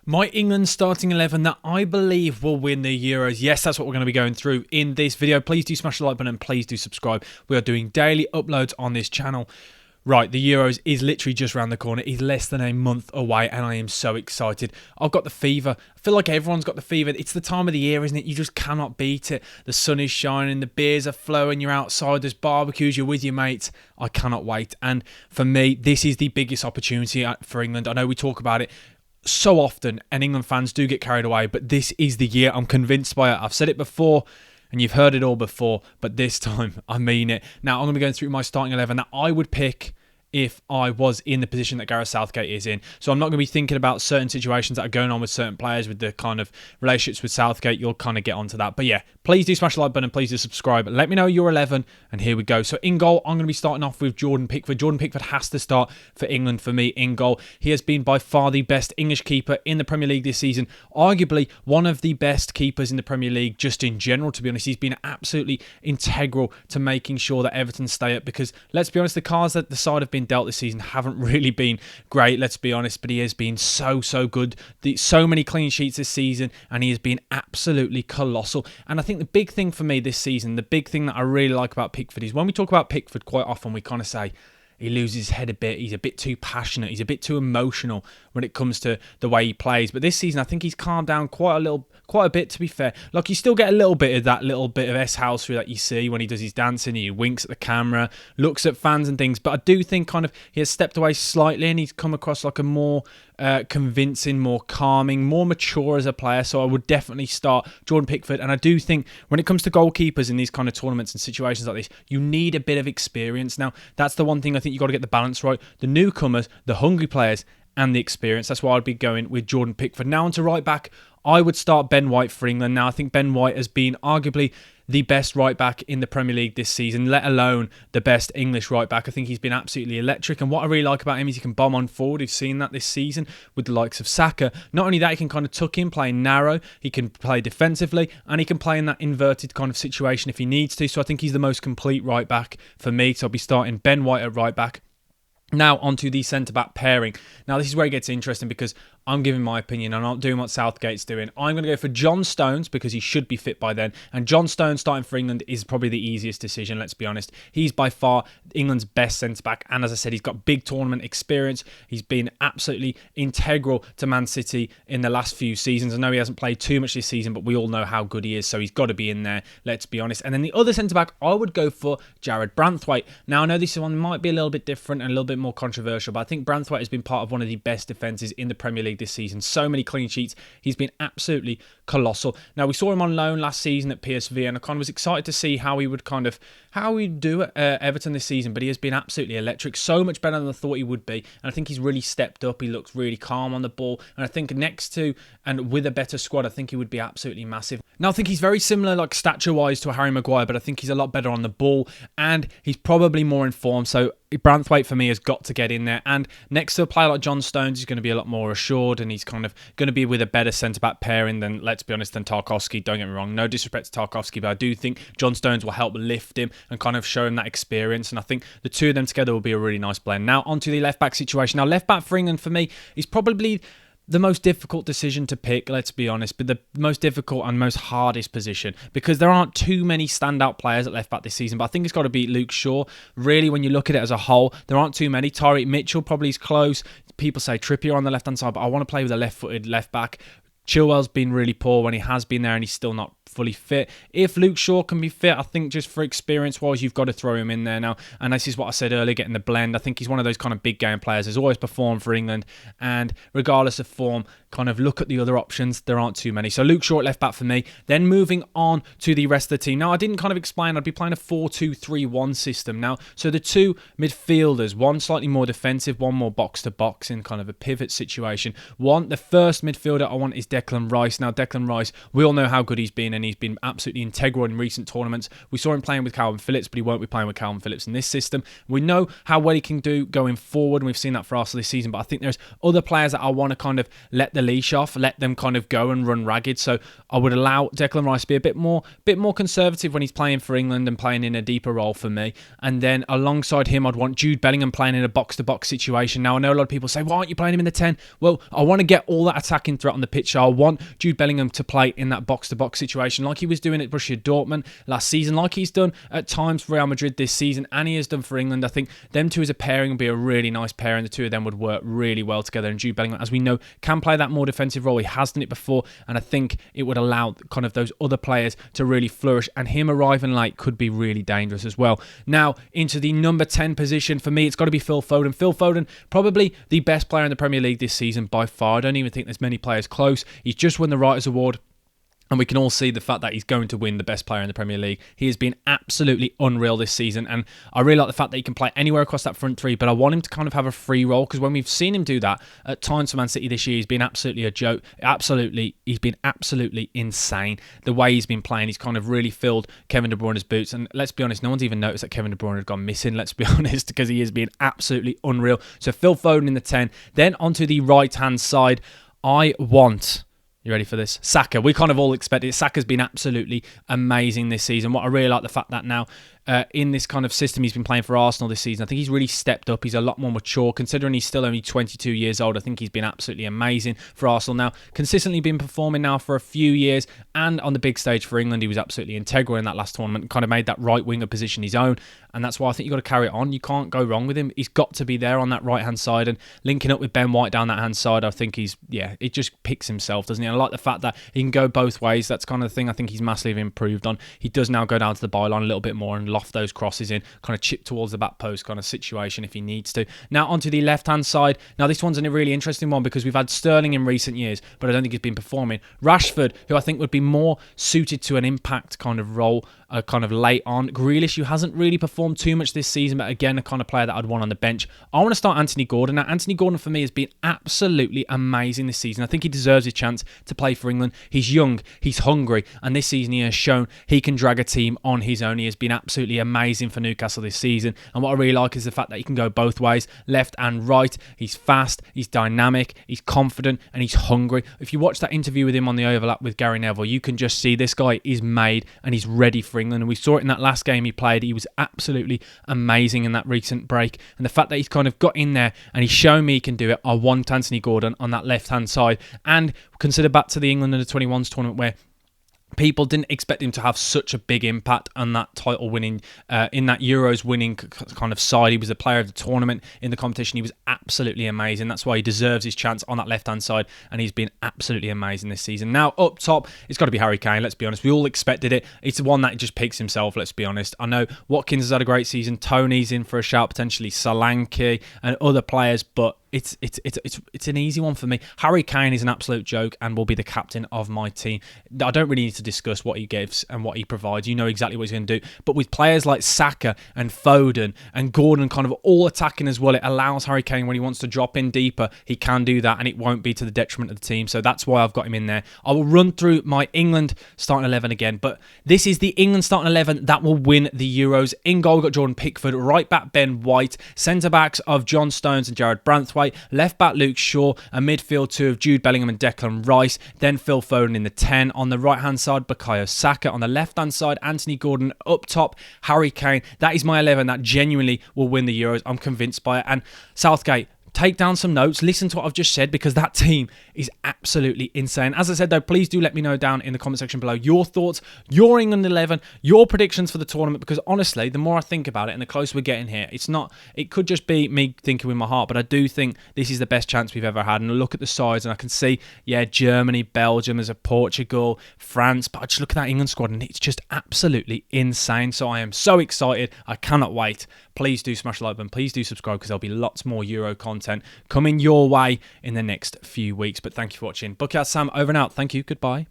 My England starting 11 that I believe will win the Euros. Yes, that's what we're going to be going through in this video. Please do smash the like button and please do subscribe. We are doing daily uploads on this channel. Right, the Euros is literally just around the corner. It's less than a month away and I am so excited. I've got the fever. I feel like everyone's got the fever. It's the time of the year, isn't it? You just cannot beat it. The sun is shining, the beers are flowing, you're outside, there's barbecues, you're with your mates. I cannot wait. And for me, this is the biggest opportunity for England. I know we talk about it so often and England fans do get carried away, but this is the year. I'm convinced by it. I've said it before and you've heard it all before, but this time I mean it. Now I'm going to be going through my starting 11 that I would pick if I was in the position that Gareth Southgate is in. So I'm not going to be thinking about certain situations that are going on with certain players with the kind of relationships with Southgate. You'll kind of get onto that. But yeah, please do smash the like button and please do subscribe. Let me know your 11 and here we go. So in goal, I'm going to be starting off with Jordan Pickford. Jordan Pickford has to start for England for me in goal. He has been by far the best English keeper in the Premier League this season. Arguably one of the best keepers in the Premier League just in general, to be honest. He's been absolutely integral to making sure that Everton stay up because, let's be honest, the cards that the side have been dealt this season haven't really been great, let's be honest, but he has been so good. So many clean sheets this season and he has been absolutely colossal. And I think the big thing for me this season, the big thing that I really like about Pickford is when we talk about Pickford quite often we kind of say he loses his head a bit, he's a bit too passionate, he's a bit too emotional when it comes to the way he plays. But this season I think he's calmed down quite a bit, to be fair. Like, you still get a little bit of that little bit of S-house through that you see when he does his dancing, he winks at the camera, looks at fans and things. But I do think kind of he has stepped away slightly and he's come across like a more convincing, more calming, more mature as a player. So I would definitely start Jordan Pickford. And I do think when it comes to goalkeepers in these kind of tournaments and situations like this, you need a bit of experience. Now, that's the one thing I think you've got to get the balance right. The newcomers, the hungry players, and the experience. That's why I'd be going with Jordan Pickford. Now on to right back, I would start Ben White for England. Now I think Ben White has been arguably the best right back in the Premier League this season, let alone the best English right back. I think he's been absolutely electric, and what I really like about him is he can bomb on forward. We've seen that this season with the likes of Saka. Not only that, he can kind of tuck in, play narrow, he can play defensively, and he can play in that inverted kind of situation if he needs to. So I think he's the most complete right back for me. So I'll be starting Ben White at right back. Now onto the centre-back pairing. Now this is where it gets interesting because I'm giving my opinion. I'm not doing what Southgate's doing. I'm going to go for John Stones because he should be fit by then. And John Stones starting for England is probably the easiest decision, let's be honest. He's by far England's best centre-back. And as I said, he's got big tournament experience. He's been absolutely integral to Man City in the last few seasons. I know he hasn't played too much this season, but we all know how good he is. So he's got to be in there, let's be honest. And then the other centre-back, I would go for Jarrad Branthwaite. Now I know this one might be a little bit different and a little bit more controversial, but I think Branthwaite has been part of one of the best defences in the Premier League this season. So many clean sheets. He's been absolutely colossal. Now, we saw him on loan last season at PSV, and I kind of was excited to see how he'd do at Everton this season, but he has been absolutely electric. So much better than I thought he would be, and I think he's really stepped up. He looks really calm on the ball, and I think next to and with a better squad, I think he would be absolutely massive. Now, I think he's very similar, like stature-wise, to a Harry Maguire, but I think he's a lot better on the ball, and he's probably more informed, so Branthwaite for me has got to get in there. And next to a player like John Stones, he's going to be a lot more assured and he's kind of going to be with a better centre-back pairing than, let's be honest, than Tarkowski. Don't get me wrong, no disrespect to Tarkowski, but I do think John Stones will help lift him and kind of show him that experience. And I think the two of them together will be a really nice blend. Now onto the left-back situation. Now left-back for England for me is probably the most difficult decision to pick, let's be honest, but the most difficult and most hardest position because there aren't too many standout players at left back this season, but I think it's got to be Luke Shaw. Really, when you look at it as a whole, there aren't too many. Tyreek Mitchell probably is close. People say Trippier on the left-hand side, but I want to play with a left-footed left back. Chilwell's been really poor when he has been there and he's still not fully fit. If Luke Shaw can be fit, I think just for experience-wise, you've got to throw him in there now. And this is what I said earlier, getting the blend. I think he's one of those kind of big game players. Has always performed for England. And regardless of form, kind of look at the other options. There aren't too many. So Luke Shaw at left back for me. Then moving on to the rest of the team. Now, I didn't kind of explain. I'd be playing a 4-2-3-1 system. Now, so the two midfielders, one slightly more defensive, one more box-to-box in kind of a pivot situation. The first midfielder I want is Declan Rice. Now, Declan Rice, we all know how good he's been and he's been absolutely integral in recent tournaments. We saw him playing with Calvin Phillips, but he won't be playing with Calvin Phillips in this system. We know how well he can do going forward, and we've seen that for Arsenal this season, but I think there's other players that I want to kind of let the leash off, let them kind of go and run ragged. So I would allow Declan Rice to be a bit more conservative when he's playing for England and playing in a deeper role for me. And then alongside him, I'd want Jude Bellingham playing in a box-to-box situation. Now, I know a lot of people say, why aren't you playing him in the 10? Well, I want to get all that attacking threat on the pitch. So I want Jude Bellingham to play in that box-to-box situation like he was doing at Borussia Dortmund last season, like he's done at times for Real Madrid this season, and he has done for England. I think them two as a pairing would be a really nice pair, and the two of them would work really well together. And Jude Bellingham, as we know, can play that more defensive role. He has done it before, and I think it would allow kind of those other players to really flourish, and him arriving late could be really dangerous as well. Now, into the number 10 position, for me, it's got to be Phil Foden. Phil Foden, probably the best player in the Premier League this season by far. I don't even think there's many players close. He's just won the Writers' Award, and we can all see the fact that he's going to win the best player in the Premier League. He has been absolutely unreal this season, and I really like the fact that he can play anywhere across that front three, but I want him to kind of have a free role, because when we've seen him do that at times for Man City this year, he's been absolutely a joke. He's been absolutely insane. The way he's been playing, he's kind of really filled Kevin De Bruyne's boots, and let's be honest, no one's even noticed that Kevin De Bruyne had gone missing, let's be honest, because he has been absolutely unreal. So Phil Foden in the 10. Then onto the right-hand side, I want... You ready for this? Saka. We kind of all expected it. Saka's been absolutely amazing this season. What I really like the fact that now in this kind of system he's been playing for Arsenal this season, I think he's really stepped up. He's a lot more mature, considering he's still only 22 years old. I think he's been absolutely amazing for Arsenal now. Consistently been performing now for a few years, and on the big stage for England, he was absolutely integral in that last tournament and kind of made that right winger position his own. And that's why I think you've got to carry it on. You can't go wrong with him. He's got to be there on that right-hand side, and linking up with Ben White down that hand side, I think it just picks himself, doesn't he? And I like the fact that he can go both ways. That's kind of the thing I think he's massively improved on. He does now go down to the byline a little bit more and loft those crosses in, kind of chip towards the back post kind of situation if he needs to. Now onto the left-hand side. Now this one's a really interesting one, because we've had Sterling in recent years, but I don't think he's been performing. Rashford, who I think would be more suited to an impact kind of role, kind of late on. Grealish, who hasn't really performed too much this season, but again, a kind of player that I'd want on the bench. I want to start Anthony Gordon. Now, Anthony Gordon for me has been absolutely amazing this season. I think he deserves his chance to play for England. He's young, he's hungry, and this season he has shown he can drag a team on his own. He has been absolutely amazing for Newcastle this season, and what I really like is the fact that he can go both ways, left and right. He's fast, he's dynamic, he's confident, and he's hungry. If you watch that interview with him on the overlap with Gary Neville, you can just see this guy is made and he's ready for England, and we saw it in that last game he played. He was absolutely amazing in that recent break, and the fact that he's kind of got in there and he's shown me he can do it. I want Anthony Gordon on that left-hand side. And consider back to the England Under-21s tournament where people didn't expect him to have such a big impact on that title winning, in that Euros winning kind of side. He was the player of the tournament in the competition. He was absolutely amazing. That's why he deserves his chance on that left-hand side, and he's been absolutely amazing this season. Now, up top, it's got to be Harry Kane, let's be honest. We all expected it. It's the one that just picks himself, let's be honest. I know Watkins has had a great season. Tony's in for a shout, potentially Solanke and other players, but it's an easy one for me. Harry Kane is an absolute joke and will be the captain of my team. I don't really need to discuss what he gives and what he provides. You know exactly what he's going to do. But with players like Saka and Foden and Gordon kind of all attacking as well, it allows Harry Kane, when he wants to drop in deeper, he can do that, and it won't be to the detriment of the team. So that's why I've got him in there. I will run through my England starting 11 again, but this is the England starting 11 that will win the Euros. In goal, we've got Jordan Pickford. Right back, Ben White. Centre backs of John Stones and Jared Branthwaite. Left back Luke Shaw, a midfield two of Jude Bellingham and Declan Rice, then Phil Foden in the 10. On the right hand side, Bukayo Saka. On the left hand side, Anthony Gordon. Up top, Harry Kane. That is my 11 that genuinely will win the Euros. I'm convinced by it. And Southgate, take down some notes, listen to what I've just said, because that team is absolutely insane. As I said though, please do let me know down in the comment section below your thoughts, your England 11, your predictions for the tournament, because honestly, the more I think about it and the closer we're getting here, it could just be me thinking with my heart, but I do think this is the best chance we've ever had. And I look at the sides and I can see, Germany, Belgium, there's a Portugal, France, but I just look at that England squad and it's just absolutely insane. So I am so excited. I cannot wait. Please do smash the like button. Please do subscribe, because there'll be lots more Euro content coming your way in the next few weeks. But thank you for watching. BucketHatSam over and out. Thank you. Goodbye.